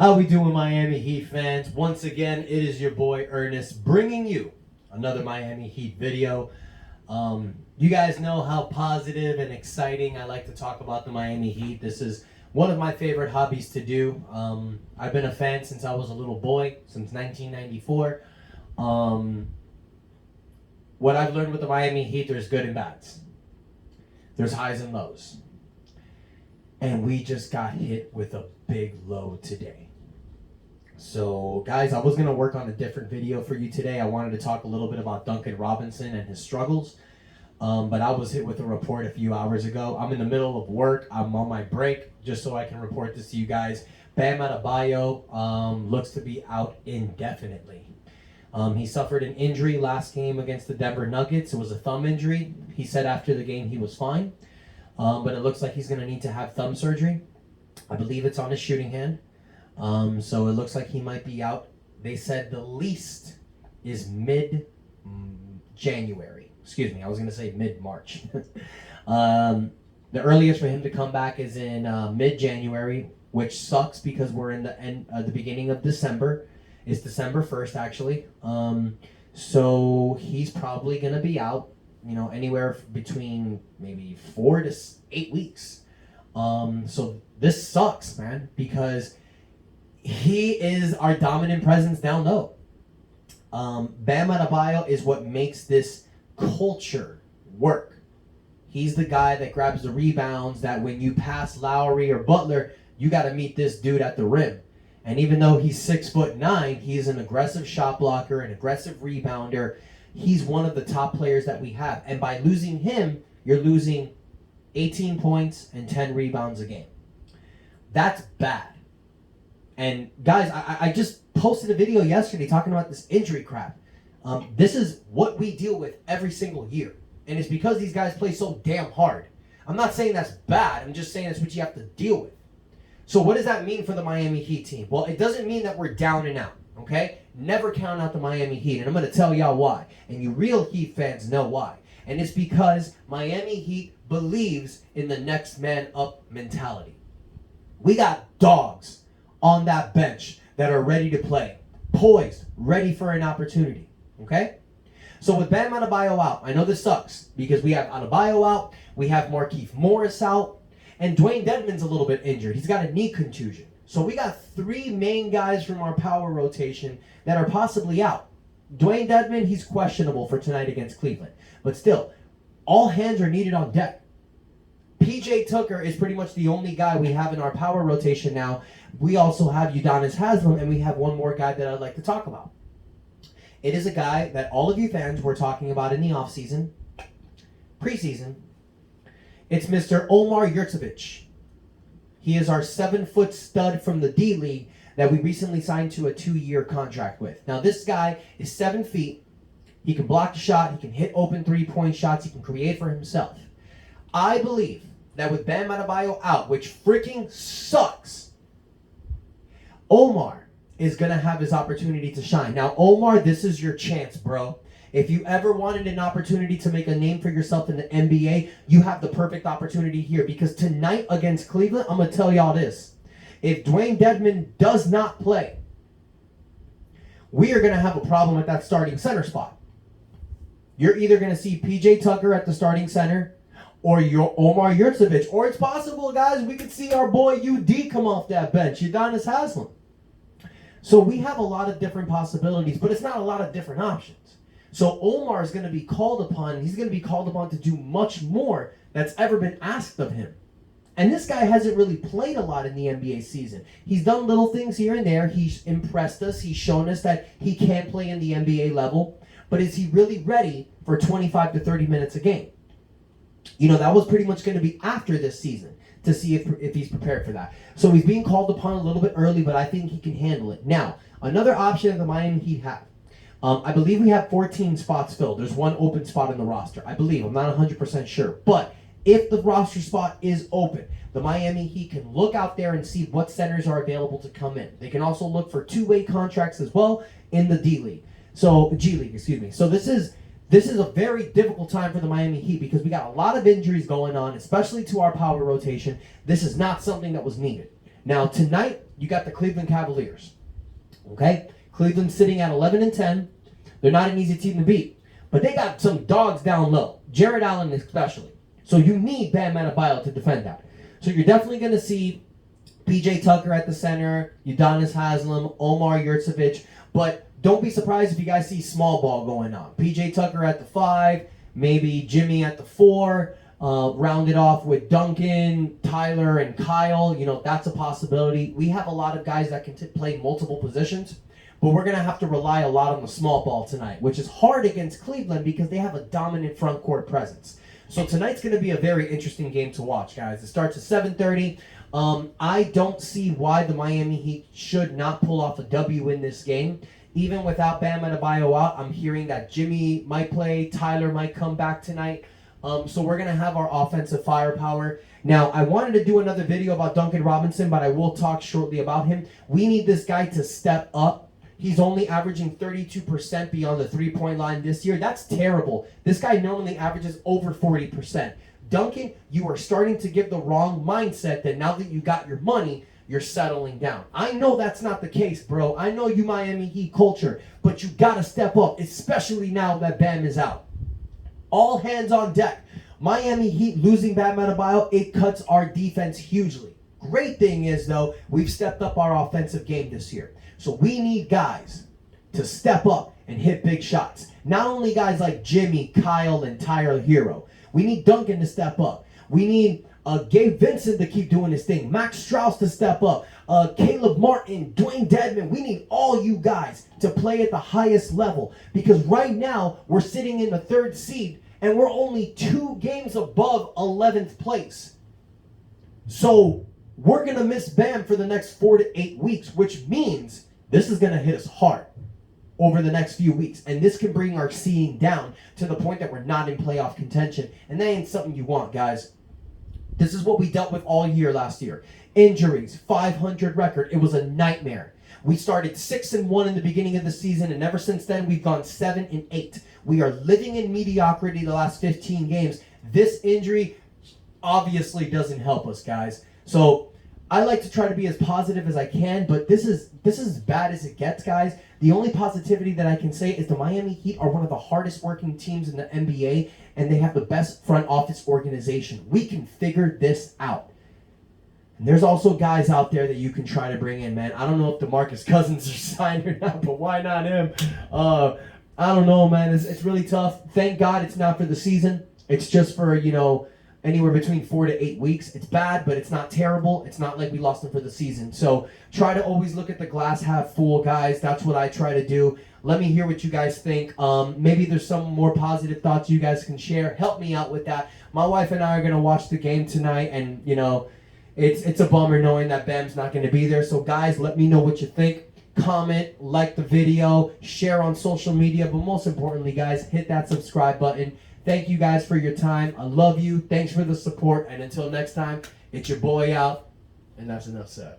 How we doing, Miami Heat fans? Once again, it is your boy Ernest bringing you another Miami Heat video. You guys know how positive and exciting I like to talk about the Miami Heat. This is one of my favorite hobbies to do. I've been a fan since I was a little boy, since 1994. What I've learned with the Miami Heat, there's good and bads. There's highs and lows. And we just got hit with a big low today. So, guys, I was going to work on a different video for you today. I wanted to talk a little bit about Duncan Robinson and his struggles. But I was hit with a report a few hours ago. I'm in the middle of work. I'm on my break just so I can report this to you guys. Bam Adebayo looks to be out indefinitely. He suffered an injury last game against the Denver Nuggets. It was a thumb injury. He said after the game he was fine. But it looks like he's going to need to have thumb surgery. I believe it's on his shooting hand. So it looks like he might be out. They said the least is mid-January. Excuse me, I was going to say mid-March. The earliest for him to come back is in mid-January, which sucks because we're in the beginning of December. It's December 1st, actually. So he's probably going to be out, anywhere between maybe 4 to 8 weeks. So this sucks, man, because he is our dominant presence down low. Bam Adebayo is what makes this culture work. He's the guy that grabs the rebounds, that when you pass Lowry or Butler, you got to meet this dude at the rim. And even though he's 6'9", he's an aggressive shot blocker, an aggressive rebounder. He's one of the top players that we have. And by losing him, you're losing 18 points and 10 rebounds a game. That's bad. And guys, I just posted a video yesterday talking about this injury crap. This is what we deal with every single year. And it's because these guys play so damn hard. I'm not saying that's bad. I'm just saying that's what you have to deal with. So what does that mean for the Miami Heat team? Well, it doesn't mean that we're down and out, okay? Never count out the Miami Heat. And I'm going to tell y'all why. And you real Heat fans know why. And it's because Miami Heat believes in the next man up mentality. We got dogs on that bench that are ready to play, poised, ready for an opportunity, okay? So with Bam Adebayo out, I know this sucks because we have Adebayo out, we have Markieff Morris out, and Dwayne Dedmon's a little bit injured. He's got a knee contusion. So we got 3 main guys from our power rotation that are possibly out. Dwayne Dedmon, he's questionable for tonight against Cleveland. But still, all hands are needed on deck. PJ Tucker is pretty much the only guy we have in our power rotation now. We also have Udonis Haslem, and we have one more guy that I'd like to talk about. It is a guy that all of you fans were talking about in the offseason, preseason. It's Mr. Omar Yurtsevic. He is our 7-foot stud from the D-League that we recently signed to a 2-year contract with. Now, this guy is 7 feet. He can block the shot. He can hit open 3-point shots. He can create for himself. I believe that with Bam Adebayo out, which freaking sucks, Omar is going to have his opportunity to shine. Now, Omar, this is your chance, bro. If you ever wanted an opportunity to make a name for yourself in the NBA, you have the perfect opportunity here. Because tonight against Cleveland, I'm going to tell y'all this. If Dwayne Dedmon does not play, we are going to have a problem at that starting center spot. You're either going to see PJ Tucker at the starting center or your Omar Yurtsevic. Or it's possible, guys, we could see our boy UD come off that bench, Udonis Haslem. So we have a lot of different possibilities, but it's not a lot of different options. So Omar is going to be called upon. He's going to be called upon to do much more that's ever been asked of him. And this guy hasn't really played a lot in the NBA season. He's done little things here and there. He's impressed us. He's shown us that he can play in the NBA level. But is he really ready for 25 to 30 minutes a game? That was pretty much going to be after this season to see if he's prepared for that. So he's being called upon a little bit early, but I think he can handle it. Now, another option that the Miami Heat have. I believe we have 14 spots filled. There's 1 open spot in the roster. I believe. I'm not 100% sure. But if the roster spot is open, the Miami Heat can look out there and see what centers are available to come in. They can also look for 2-way contracts as well in the D-League. So, G-League, excuse me. So this is a very difficult time for the Miami Heat because we got a lot of injuries going on, especially to our power rotation. This is not something that was needed. Now, tonight, you got the Cleveland Cavaliers. Okay? Cleveland's sitting at 11-10. They're not an easy team to beat. But they got some dogs down low. Jared Allen especially. So you need Bam Adebayo to defend that. So you're definitely going to see PJ Tucker at the center, Udonis Haslem, Omar Yurtsevic. But don't be surprised if you guys see small ball going on. PJ Tucker at the 5, maybe Jimmy at the 4, rounded off with Duncan, Tyler, and Kyle. You know, that's a possibility. We have a lot of guys that can play multiple positions, but we're going to have to rely a lot on the small ball tonight, which is hard against Cleveland because they have a dominant front court presence. So tonight's going to be a very interesting game to watch, guys. It starts at 7:30. I don't see why the Miami Heat should not pull off a W in this game. Even without Bam Adebayo out, I'm hearing that Jimmy might play, Tyler might come back tonight. So we're going to have our offensive firepower. Now, I wanted to do another video about Duncan Robinson, but I will talk shortly about him. We need this guy to step up. He's only averaging 32% beyond the three-point line this year. That's terrible. This guy normally averages over 40%. Duncan, you are starting to give the wrong mindset that now that you got your money, you're settling down. I know that's not the case, bro. I know you Miami Heat culture, but you got to step up, especially now that Bam is out. All hands on deck. Miami Heat losing Bam Adebayo, it cuts our defense hugely. Great thing is, though, we've stepped up our offensive game this year. So we need guys to step up and hit big shots. Not only guys like Jimmy, Kyle, and Tyler Hero. We need Duncan to step up. We need Gabe Vincent to keep doing his thing. Max Strauss to step up. Caleb Martin, Dwayne Dedman. We need all you guys to play at the highest level. Because right now, we're sitting in the 3rd seed, and we're only 2 games above 11th place. So we're going to miss Bam for the next 4 to 8 weeks, which means this is going to hit us hard over the next few weeks. And this can bring our seeding down to the point that we're not in playoff contention. And that ain't something you want, guys. This is what we dealt with all year last year. Injuries, 500 record. It was a nightmare. We started 6-1 in the beginning of the season, and ever since then, we've gone 7-8. We are living in mediocrity the last 15 games. This injury obviously doesn't help us, guys. So I like to try to be as positive as I can, but this is as bad as it gets, guys. The only positivity that I can say is the Miami Heat are one of the hardest working teams in the NBA, and they have the best front office organization. We can figure this out. And there's also guys out there that you can try to bring in, man. I don't know if DeMarcus Cousins are signed or not, but why not him? I don't know, man. It's really tough. Thank God it's not for the season. It's just for, anywhere between 4 to 8 weeks. It's bad, but it's not terrible. It's not like we lost them for the season. So try to always look at the glass half full, guys. That's what I try to do. Let me hear what you guys think. Maybe there's some more positive thoughts you guys can share. Help me out with that. My wife and I are going to watch the game tonight, and, it's a bummer knowing that Bam's not going to be there. So, guys, let me know what you think. Comment, like the video, share on social media, but most importantly, guys, hit that subscribe button. Thank you guys for your time. I love you. Thanks for the support. And until next time, it's your boy out. And that's enough said.